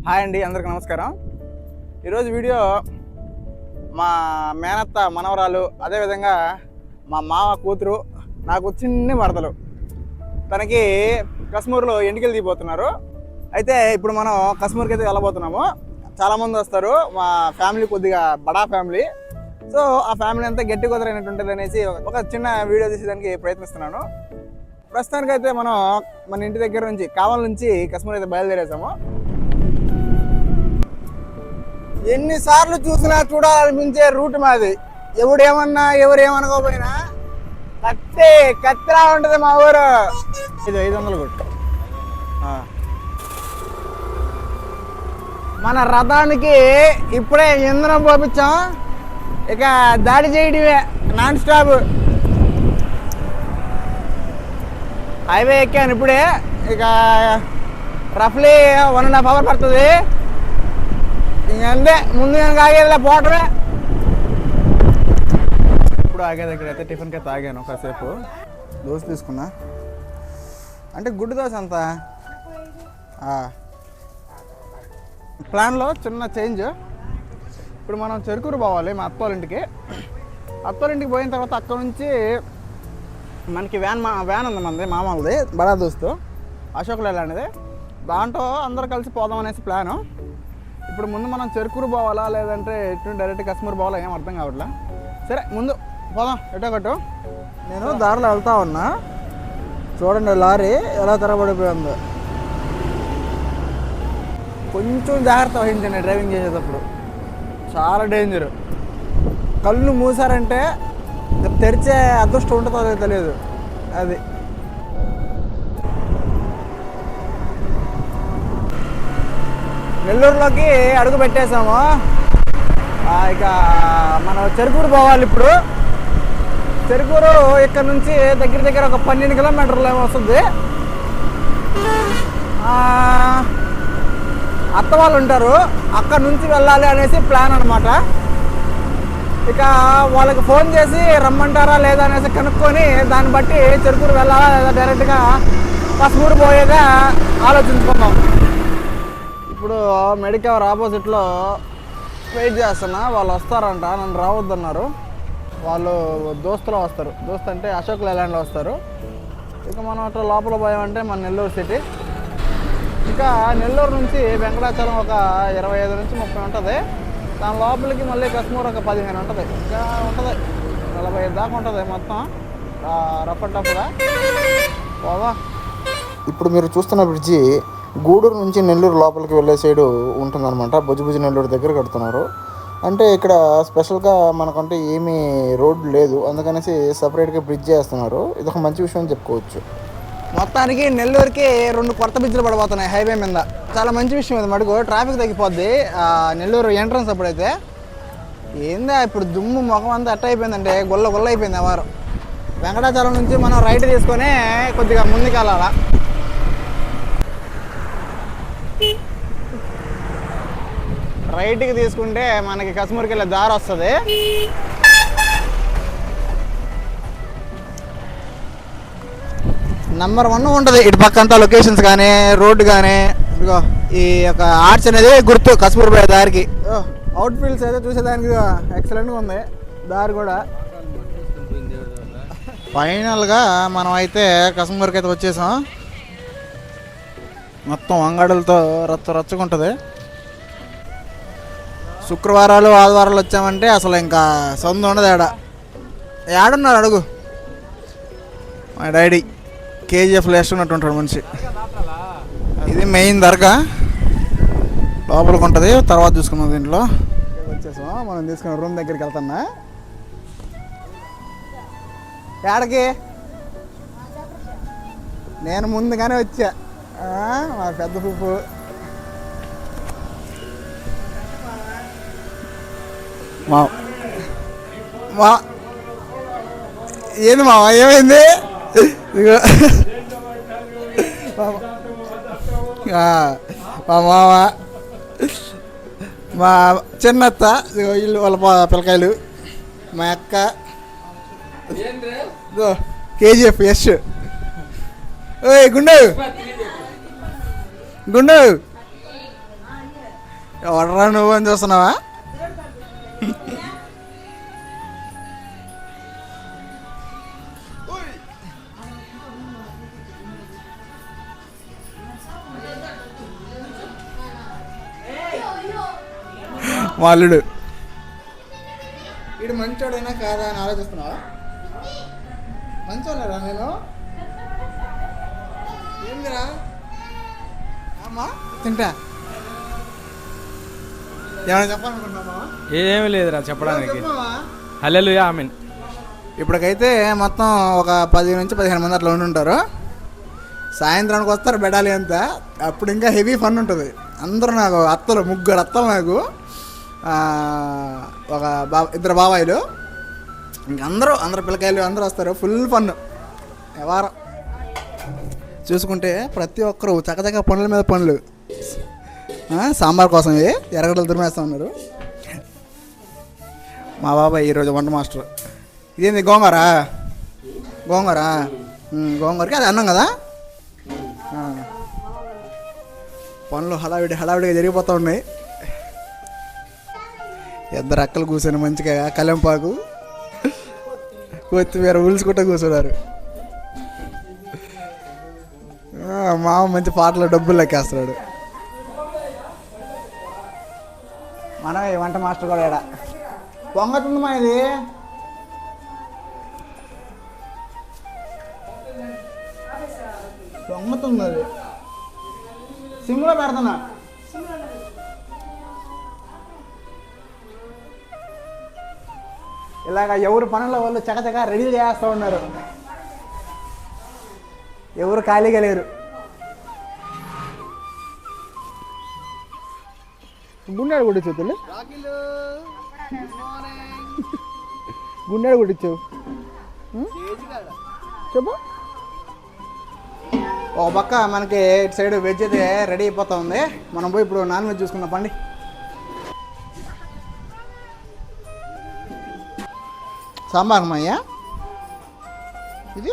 Hi అండి, అందరికీ నమస్కారం. ఈరోజు వీడియో మా మేనత్త మనవరాలు, అదేవిధంగా మా మామ కూతురు, నాకు చిన్ని మరదలు, తనకి కశ్మూర్లో ఎంటికలు తీయబోతున్నారు. అయితే ఇప్పుడు మనం కశ్మూర్కి అయితే వెళ్ళబోతున్నాము. చాలామంది వస్తారు, మా ఫ్యామిలీ కొద్దిగా బడా ఫ్యామిలీ. సో ఆ ఫ్యామిలీ అంతా గట్టి కుదరైనట్టుంటుంది అనేసి ఒక చిన్న వీడియో తీసేదానికి ప్రయత్నిస్తున్నాను. ప్రస్తుతానికైతే మనం మన ఇంటి దగ్గర నుంచి కావల్ నుంచి కశ్మూర్ అయితే బయలుదేరేసాము. ఎన్నిసార్లు చూసినా చూడాలనిపించే రూట్ మాది. ఎవడేమన్నా ఎవరేమనుకోపోయినా కత్తిలా ఉంటుంది మా ఊరు. ఇది 500 కొట్టు. మన రథానికి ఇప్పుడే ఇంధనం పోపించాం, ఇక దాడి చేయడమే నాన్ స్టాప్. హైవే ఎక్కాను ఇప్పుడే, ఇక రఫ్లీ 1.5 hours పడుతుంది. ఇంకంతే, ముందు నేను ఆగేదిలే, పోవటమే. ఇప్పుడు ఆగే దగ్గర అయితే టిఫిన్కి అయితే ఆగాను. కాసేపు దోశ తీసుకున్నా. అంటే గుడ్డు దోశ అంతా ప్లాన్లో చిన్న చేంజ్. ఇప్పుడు మనం చెరుకూరు పోవాలి మా అత్తోళ్ళింటికి. అత్తోళ్ళింటికి పోయిన తర్వాత అక్కడ నుంచి మనకి వ్యాన్ ఉంది, మనది మామూలుది, బడా దోస్తు అశోక్ లేలాంటిది. దాంట్లో అందరూ కలిసి పోదాం అనేసి ప్లాను. ఇప్పుడు ముందు మనం చెరుకూరు పోవాలా లేదంటే ఎటు డైరెక్ట్ కశ్మూర్ పోవాలా ఏం అర్థం కావట్లే. సరే ముందు పోదాం ఎటో ఒకటి. నేను దారిలో వెళ్తా ఉన్నా, చూడండి లారీ ఎలా తెరబడిపోయిందో. కొంచెం జాగ్రత్త వహించండి డ్రైవింగ్ చేసేటప్పుడు, చాలా డేంజర్. కళ్ళు మూసారంటే తెరిచే అదృష్టం ఉంటుందో తెలియదు. అది నెల్లూరులోకి అడుగు పెట్టేసాము. ఇక మనం చెరుకూరు పోవాలి. ఇప్పుడు చెరుకూరు ఇక్కడ నుంచి దగ్గర ఒక 12 kilometers ఏమో వస్తుంది. అత్త వాళ్ళు ఉంటారు, అక్కడ నుంచి వెళ్ళాలి అనేసి ప్లాన్ అనమాట. ఇక వాళ్ళకి ఫోన్ చేసి రమ్మంటారా లేదా అనేసి కనుక్కొని దాన్ని బట్టి చెరుకూరు వెళ్ళాలా లేదా డైరెక్ట్గా కశ్మూర్ పోయేగా ఆలోచించుకుందాం. ఇప్పుడు మెడికవర్ ఆపోజిట్లో వెయిట్ చేస్తున్నా, వాళ్ళు వస్తారంట. నన్ను రావద్దన్నారు. వాళ్ళు దోస్తులో వస్తారు, దోస్త్ అంటే అశోక్ లేలాండ్లో వస్తారు. ఇక మనం అట్లా లోపల పోయామంటే మన నెల్లూరు సిటీ. ఇంకా నెల్లూరు నుంచి వెంకటాచలం ఒక 25 నుంచి 30 ఉంటుంది. దాని లోపలికి మళ్ళీ కశ్మూర్ ఒక 15 ఉంటుంది. ఇంకా ఉంటుంది 45 దాకా ఉంటుంది మొత్తం రఫ్ అండ్ టఫ్గా పోవా. ఇప్పుడు మీరు చూస్తున్న బ్రిడ్జి గూడూరు నుంచి నెల్లూరు లోపలికి వెళ్ళే సైడు ఉంటుందన్నమాట. భుజభుజ నెల్లూరు దగ్గర కడుతున్నారు. అంటే ఇక్కడ స్పెషల్గా మనకంటే ఏమీ రోడ్డు లేదు, అందుకనేసి సపరేట్గా బ్రిడ్జ్ చేస్తున్నారు. ఇది ఒక మంచి విషయం అని చెప్పుకోవచ్చు. మొత్తానికి నెల్లూరుకి 2 కొత్త బ్రిడ్జ్లు పడిపోతున్నాయి హైవే మీద. చాలా మంచి విషయం ఇది. మటుకు ట్రాఫిక్ తగ్గిపోద్ది నెల్లూరు ఎంట్రన్స్. అప్పుడైతే ఏందా ఇప్పుడు దుమ్ము ముఖం అంతా అట్ట అయిపోయిందంటే గొల్ల అయిపోయింది ఆ వారం. వెంకటాచలం నుంచి మనం రైట్ తీసుకొని కొద్దిగా ముందుకు వెళ్ళాలా. రైట్కి తీసుకుంటే మనకి కశ్మూర్కి వెళ్ళే దారి వస్తుంది. నెంబర్ 1 ఉంటుంది ఇటు పక్క అంతా, లొకేషన్స్ కానీ రోడ్డు కానీ. ఇదిగో ఈ యొక్క ఆర్చ్ అనేది గుర్తు కశ్మూర్ పోయే దారికి. అవుట్ ఫీల్డ్స్ అయితే చూసేదానికి ఎక్సలెంట్గా ఉంది, దారి కూడా. ఫైనల్గా మనం అయితే కశ్మూర్కి అయితే వచ్చేసాం. మొత్తం అంగడులతో రచ్చగుంటుంది. శుక్రవారాలు ఆదివారాలు వచ్చామంటే అసలు ఇంకా సొంత ఉండదు. ఏడున్నారు అడుగు. మా డాడీ KGF వేసుకున్నట్టు ఉంటాడు మనిషి. ఇది మెయిన్ దర్గా, లోపలికి ఉంటుంది, తర్వాత చూసుకున్నాం. దీంట్లో వచ్చేసాం. మనం తీసుకున్న రూమ్ దగ్గరికి వెళ్తున్నా. ఏడకి నేను ముందుగానే వచ్చా. మా పెద్ద పువ్వు మా ఏంది మావా, ఏమైంది? మా మామ, మా చిన్నత్త, వీళ్ళు వాళ్ళ పిల్లకాయలు, మా అక్క, KGF యశ్. ఓయ్ గుండు, ఎవడరా నువ్వు అని చూస్తున్నావా? వాళ్ళుడు వీడు మంచోడైనా కాదా అని ఆలోచిస్తున్నావా? మంచోడరా నేను? ఏందిరా అమ్మా తింటా ఏమైనా చెప్పాలనుకుంటున్నావా? ఏమీ లేదురా చెప్పడానికి. హల్లెలూయా ఆమేన్. ఇప్పటికైతే మొత్తం ఒక 10 నుంచి 15 మంది అట్లా ఉండుంటారు. సాయంత్రానికి వస్తారు బెడాలి అంతా. అప్పుడు ఇంకా హెవీ ఫన్ ఉంటుంది. అందరూ నాకు అత్తలు, 3 అత్తలు నాకు, ఒక ఇద్దరు బాబాయిలు, ఇంక అందరూ పిల్లకాయలు అందరూ వస్తారు. ఫుల్ ఫన్ ఎవరు చూసుకుంటే ప్రతి ఒక్కరు చక్కచక్క పనుల మీద పనులు. సాంబార్ కోసం ఎర్రగడ్డలు తురిమేస్తూ ఉన్నారు. మా బాబాయ్ ఈరోజు వంట మాస్టర్. ఇదేంది గోంగూర? గోంగూరకి అది అన్నం కదా. పనులు హడావిడిగా జరిగిపోతూ ఉన్నాయి. ఇద్దరు అక్కలు కూర్చొని మంచిగా కలెంపాకు కొత్తిమీర ఉలుసుకుంటూ కూర్చున్నారు. మామ మంచి పాటలు డబ్బులు లెక్కేస్తున్నాడు. మనమే వంట మాస్టర్ కూడా ఇక్కడ పొంగతుంది. మా ఇది పొంగతుంది. అది సిమ్లో పెడుతున్నా. ఇలాగ ఎవరు పనుల వాళ్ళు చకచక రెడీ చేస్తూ ఉన్నారు. ఎవరు ఖాళీగా లేరు. గుండెడు కొట్టించు తల్లి, గుండెడు కొట్టించు చెప్పు. ఒక పక్క మనకి ఇటు సైడ్ వెజ్ అయితే రెడీ అయిపోతూ ఉంది. మనం పోయి ఇప్పుడు నాన్ వెజ్ చూసుకుందాం పండి. సాంబార్ అమ్మయ్యా ఇది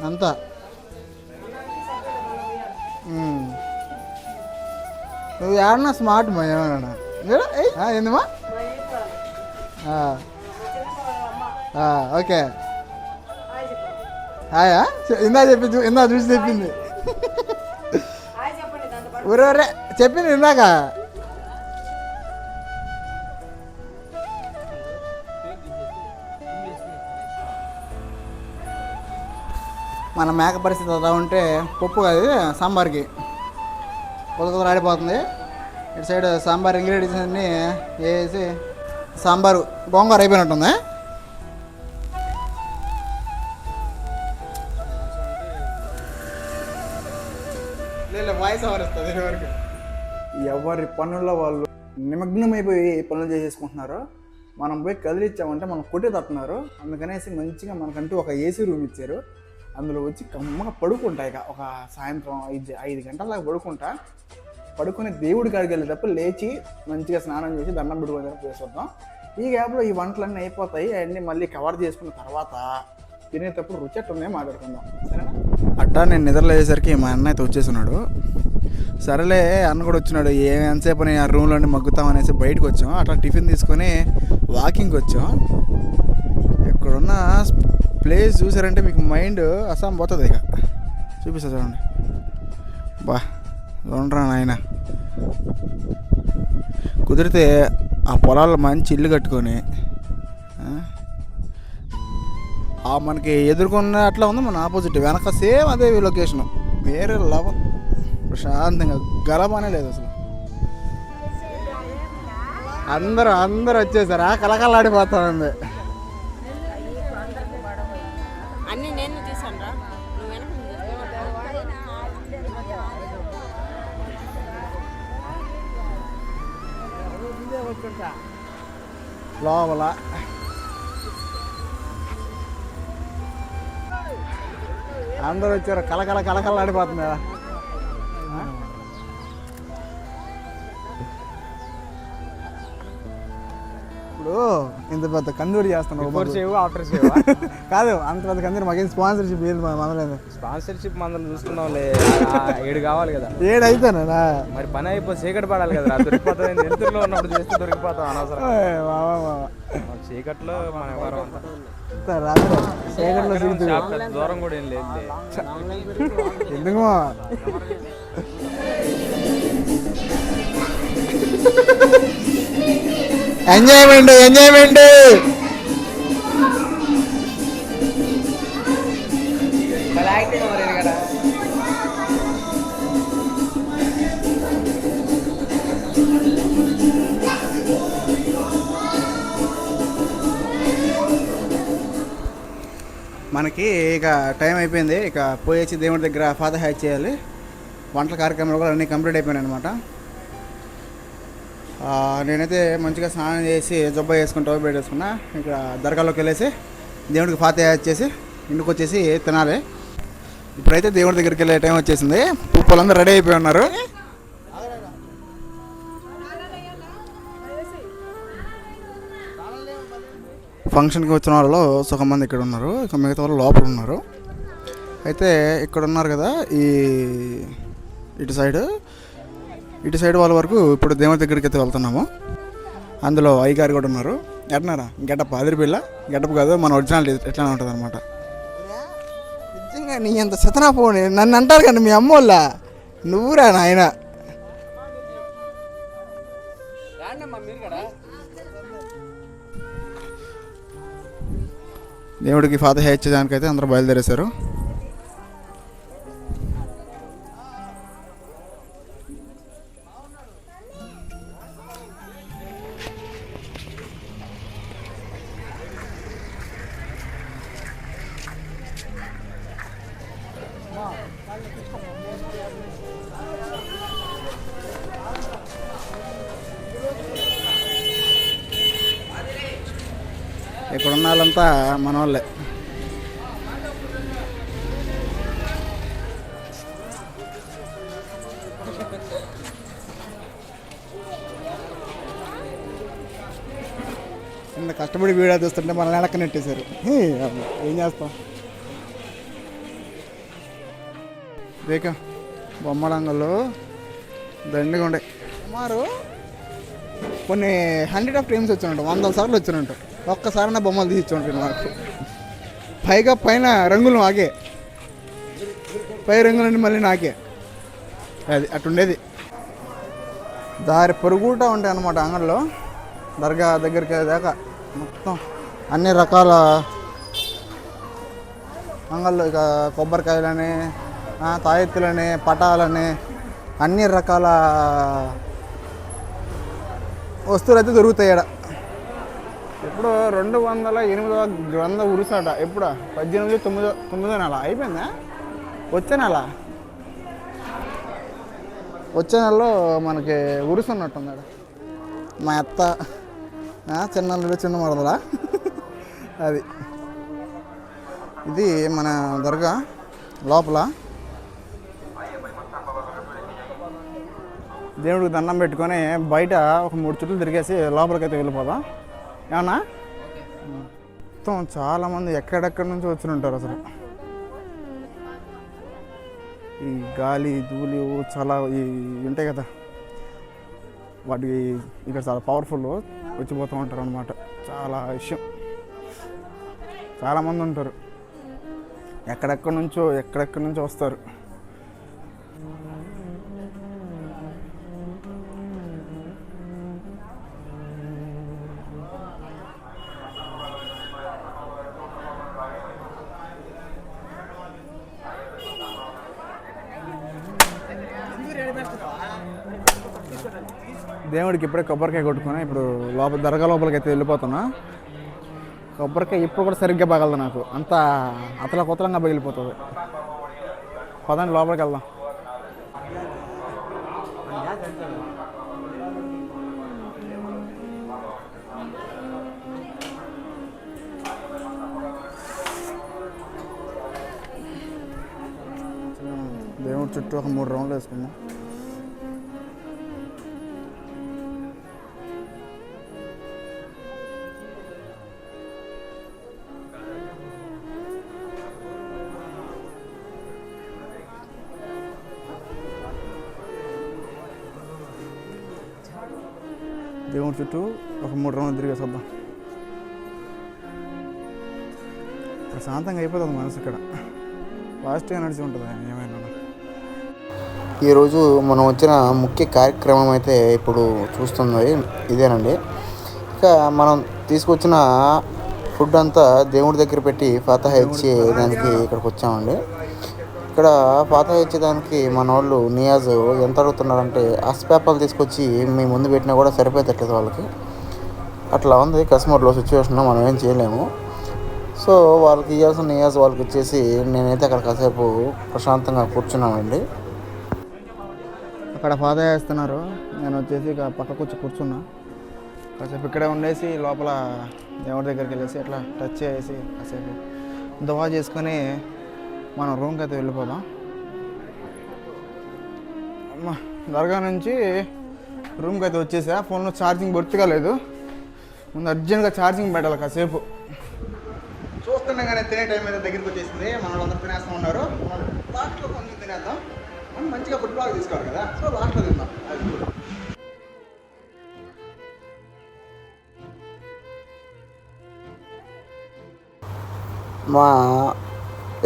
అంతా. నువ్వు ఏమన్నా స్మార్ట్ మా ఏమన్నా ఏందమ్మా? ఓకే హాయా ఇందా చెప్పింది, ఇందా చూసి చెప్పింది. ఊరే చెప్పింది ఇందాక. మన మేక పరిస్థితి అలా ఉంటే పప్పు కాదు సాంబార్కి కొద్ది ఆడిపోతుంది. ఇటు సైడ్ సాంబార్ ఇంగ్రీడియంట్స్ అన్నీ వేసి సాంబారు గోంగూర అయిపోయినట్టుంది. వాయిస్ ఓవర్ వస్తుంది వరకు. ఎవరి పనుల్లో వాళ్ళు నిమగ్నమైపోయి పనులు చేసేసుకుంటున్నారు. మనం పోయి కదిలిచ్చామంటే మనం కొట్టి తట్టున్నారు. అందుకనేసి మంచిగా మనకంటూ ఒక ఏసీ రూమ్ ఇచ్చారు. అందులో వచ్చి కమ్మగా పడుకుంటా. ఇక ఒక సాయంత్రం 5 గంటల దాకా పడుకుని దేవుడి కాడికి వెళ్ళే తప్ప లేచి మంచిగా స్నానం చేసి దండం పెట్టుకొని చేసేద్దాం. ఈ గ్యాప్లో ఈ వంటలన్నీ అయిపోతాయి. అవన్నీ మళ్ళీ కవర్ చేసుకున్న తర్వాత తినేటప్పుడు రుచి అట్టుందే మాట్లాడుకుందాం, సరేనా? అట్టా నేను నిద్రలో అయ్యేసరికి మా అన్న అయితే వచ్చేస్తున్నాడు. సరేలే అన్న కూడా వచ్చినాడు. ఎంతసేపు అని ఆ రూమ్లోనే మగ్గుతాం అనేసి బయటకు వచ్చాం. అట్లా టిఫిన్ తీసుకొని వాకింగ్కి వచ్చాం. ఇక్కడున్న ప్లేస్ చూసారంటే మీకు మైండ్ అస్సాం పోతుంది. ఇక చూపిస్తా చూడండి. బా చూడరా నాయన, కుదిరితే ఆ పొలాల్లో మంచి ఇల్లు కట్టుకొని మనకి ఎదుర్కొన్న అట్లా ఉంది. మన ఆపోజిట్ వెనక సేమ్ అదే లొకేషను. వేరే లెవెల్ ప్రశాంతంగా గలపనే లేదు అసలు. అందరూ వచ్చేసారా? కలకలాడిపోతా ఉంది. లోపల అందరూ వచ్చారు. కలకలాడిపోతుంది కదా. ఇప్పుడు ఇంత పెద్ద కందూరి చేస్తున్నావు బిఫోర్ సేవ్ ఆఫ్టర్ సేవ్ కాదు, అంత పెద్ద కందూరి మాకేం స్పాన్సర్షిప్ ఏది మనలేదు. స్పాన్సర్షిప్ మందులు చూసుకున్నాంలే, 7 కావాలి కదా. 7 అయితేనా మరి పని అయిపోయి చీకటి పడాలి కదా, దొరికిపోతుంది. వెళ్తుల్లో ఉన్నప్పుడు చేస్తే దొరికిపోతాం అనవసరం. చీకట్లో మన వ్యవహారం అంతా రాత్రి చీకట్లో పెద్ద దూరం కూడా ఏం లేదు. ఎందుకు ఎంజాయ్మెంట్ మనకి ఇక టైం అయిపోయింది. ఇక పోయేసి దేవుడి దగ్గర ఫాదర్ హ్యాచ్ చేయాలి. వంటల కార్యక్రమాలు కూడా అన్నీ కంప్లీట్ అయిపోయాయి అనమాట. నేనైతే మంచిగా స్నానం చేసి జబ్బా వేసుకుని టోపీ పెట్టేసుకున్నా. ఇక దర్గాలోకి వెళ్ళేసి దేవుడికి ఫాతే హ్యాచ్ చేసి ఇంటికి వచ్చేసి తినాలి. ఇప్పుడైతే దేవుడి దగ్గరికి వెళ్ళే టైం వచ్చేసింది. పూలందరూ రెడీ అయిపోయి ఉన్నారు. ఫంక్షన్కి వచ్చిన వాళ్ళు సగం మంది ఇక్కడ ఉన్నారు, ఇక మిగతా వాళ్ళు లోపల ఉన్నారు. అయితే ఇక్కడ ఉన్నారు కదా, ఇటు సైడ్ వాళ్ళ వరకు ఇప్పుడు దేవుడి దగ్గరికి అయితే వెళ్తున్నాము. అందులో అయ్యగారు కూడా ఉన్నారు. ఎట్నారా గెటప్ అదిరిపిల్ల గెటప్ కాదు, మన ఒరిజినాలిటీ ఎట్లా ఉంటుంది అనమాట. నిజంగా నీ అంత శతనా పోనీ నన్ను అంటారు కానీ మీ అమ్మోళ్ళ నువ్వురా నాయన. దేవుడికి ఫాదర్ హ్యాచ్ చేయడానికైతే అందరూ బయలుదేరేశారు. ఇక్కడ ఉన్న వాళ్ళంతా మన వాళ్ళే. ఇంత కష్టపడి వీడియో చూస్తుంటే మన వెనక్కి నెట్టేశారు. ఏం చేస్తాం. రేఖ బొమ్మడంగలు దండిగా ఉండే సుమారు కొన్ని 100 ఆఫ్ టైమ్స్ వచ్చినట్టు, 100 సార్లు వచ్చినట్టు. ఒక్కసారి నా బొమ్మలు తీసి ఉంటాను నాకు. పైగా పైన రంగులు నాకే, పై రంగులన్నీ మళ్ళీ నాకే. అది అటుండేది. దారి పొరుగుటా ఉంటాయి అన్నమాట అంగడిలో. దర్గా దగ్గరికి దాకా మొత్తం అన్ని రకాల అంగళ్ళు. ఇక కొబ్బరికాయలని, తాయెత్తులని, పటాలని, అన్ని రకాల వస్తువులు అయితే దొరుకుతాయి ఇక్కడ. ఇప్పుడు 208వ గ్రంథ ఉరుసాట. ఎప్పుడు 18/9 నెల అయిపోయిందా? వచ్చే నెలలో మనకి ఉరుసు ఉన్నట్టుంది. మా అత్త చిన్నల్లుడు చిన్న మరదలా. అది ఇది మన దర్గా లోపల. దేవుడికి దండం పెట్టుకొని బయట ఒక 3 చుట్లు తిరిగేసి లోపలికైతే వెళ్ళిపోదాం. ఏమన్నా మొత్తం చాలామంది ఎక్కడెక్కడి నుంచి వచ్చి ఉంటారు. అసలు ఈ గాలి ధూళి చాలా ఉంటాయి కదా, వాటికి ఇక్కడ చాలా పవర్ఫుల్ వచ్చిపోతూ ఉంటారు అనమాట. చాలా విషయం, చాలామంది ఉంటారు. ఎక్కడెక్కడి నుంచో వస్తారు. దేవుడికి ఇప్పుడే కొబ్బరికాయ కొట్టుకుని ఇప్పుడు దర్గా లోపలికి అయితే వెళ్ళిపోతున్నా. కొబ్బరికాయ ఇప్పుడు కూడా సరిగ్గా పగలదు నాకు, అంతా అతలకొతలంగా పగిలిపోతుంది. పదండి లోపలికి వెళ్దాం. దేవుడి చుట్టూ ఒక 3 రౌండ్లు వేసుకుందాం. దేవుడి చుట్టూ ఒక 3 రౌండ్లు తిరిగేసి వద్దాం. ప్రశాంతంగా అయిపోతుంది మనసు ఇక్కడ. పాజిటివ్గా నడిచి ఉంటుంది ఏమైనా. ఈరోజు మనం వచ్చిన ముఖ్య కార్యక్రమం అయితే ఇప్పుడు చూస్తుంది ఇదేనండి. ఇక మనం తీసుకొచ్చిన ఫుడ్ అంతా దేవుడి దగ్గర పెట్టి ఫాతిహా ఇచ్చే దానికి ఇక్కడికి వచ్చామండి. ఇక్కడ ఫాతిహా ఇచ్చేదానికి మన వాళ్ళు నియాజ్ ఎంత అడుగుతున్నారంటే పేపర్లు తీసుకొచ్చి మీ ముందు పెట్టినా కూడా సరిపోయేటట్లేదు వాళ్ళకి. అట్లా ఉంది కస్టమర్లో సిచ్యువేషన్, మనం ఏం చేయలేము. సో వాళ్ళకి ఇవ్వాల్సిన నియాజ్ వాళ్ళకి ఇచ్చేసి నేనైతే అక్కడ కాసేపు ప్రశాంతంగా కూర్చున్నామండి. అక్కడ ఫాతిహా వేస్తున్నారు, నేను వచ్చేసి ఇక పక్కకు వచ్చి కూర్చున్నా. కాసేపు ఇక్కడే ఉండేసి లోపల దేవుడి దగ్గరికి వెళ్ళేసి అట్లా టచ్ చేసి కాసేపు దువా చేసుకొని మనం రూమ్కి అయితే వెళ్ళిపోదాం. దర్గా నుంచి రూమ్కి అయితే వచ్చేసా. ఫోన్లో ఛార్జింగ్ బొత్తిగా లేదు, ముందు అర్జెంట్గా ఛార్జింగ్ పెట్టాలి కాసేపు. చూస్తుండగానే తినే టైం అయితే దగ్గరికి వచ్చేసింది. మన వాళ్ళందరూ తినేస్తూ ఉన్నారు. లాస్ట్లో కొంచెం తినేద్దాం, మనం మంచిగా ఫుడ్ బ్లాగ్ తీసుకోవాలి కదా, సో లాస్ట్లో తిందాం. మా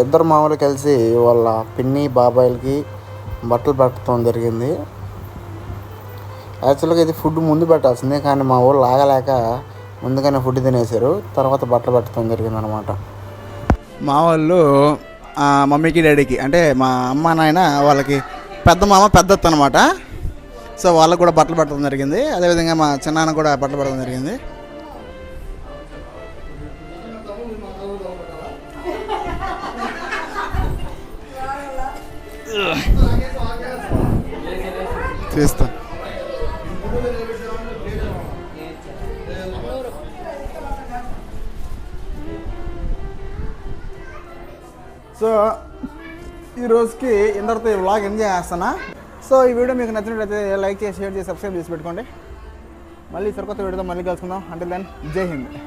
ఇద్దరు మామూలు కలిసి వాళ్ళ పిన్ని బాబాయిలకి బట్టలు పెట్టడం జరిగింది. యాక్చువల్గా ఇది ఫుడ్ ముందు పెట్టాల్సిందే, కానీ మా ఊళ్ళు ఆగలేక ముందుగానే ఫుడ్ తినేశారు, తర్వాత బట్టలు పెట్టడం జరిగింది అనమాట. మా వాళ్ళు మమ్మీకి డాడీకి అంటే మా అమ్మ నాయన వాళ్ళకి పెద్ద మామ పెద్దత్త అనమాట. సో వాళ్ళకు కూడా బట్టలు పెట్టడం జరిగింది. అదేవిధంగా మా చిన్నాన్న కూడా బట్టలు పెట్టడం జరిగింది. చేస్తా. సో ఈ రోజుకి ఇందరితో ఈ వ్లాగ్ ఎంజాయ్ చేస్తానా. సో ఈ వీడియో మీకు నచ్చినట్లయితే లైక్ చేసి, షేర్ చేసి, సబ్స్క్రైబ్ చేసి పెట్టుకోండి. మళ్ళీ సరికొత్త వీడియోతో మళ్ళీ కలుసుకుందాం. అంటే దెన్ జై హింద్.